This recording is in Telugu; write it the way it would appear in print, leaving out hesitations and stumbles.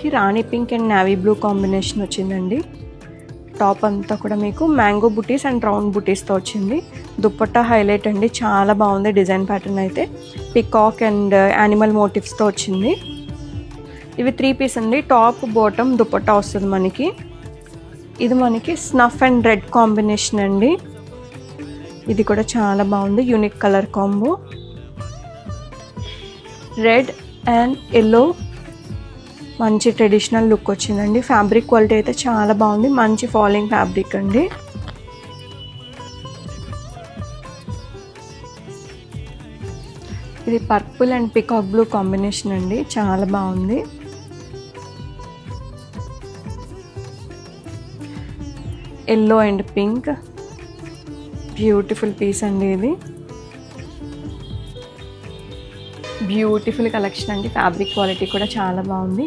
మనకి రాణి pink and navy blue combination వచ్చిందండి. టాప్ అంతా కూడా మీకు మ్యాంగో బుటీస్ అండ్ రౌండ్ బుటీస్తో వచ్చింది. దుప్పట్టా హైలైట్ అండి, చాలా బాగుంది. డిజైన్ ప్యాటర్న్ అయితే పికాక్ అండ్ యానిమల్ మోటివ్స్తో వచ్చింది. ఇవి 3 పీస్ అండి. టాప్ బాటమ్ దుప్పట్టా వస్తుంది మనకి. ఇది మనకి స్నఫ్ అండ్ రెడ్ కాంబినేషన్ అండి. ఇది కూడా చాలా బాగుంది, unique colour combo. Red and yellow మంచి ట్రెడిషనల్ లుక్ వచ్చిందండి. ఫ్యాబ్రిక్ క్వాలిటీ అయితే చాలా బాగుంది, మంచి ఫాలింగ్ ఫ్యాబ్రిక్ అండి. ఇది purple and peacock blue combination అండి, చాలా బాగుంది. Yellow and pink beautiful piece అండి. ఇది బ్యూటిఫుల్ కలెక్షన్ అండి. ఫ్యాబ్రిక్ క్వాలిటీ కూడా చాలా బాగుంది.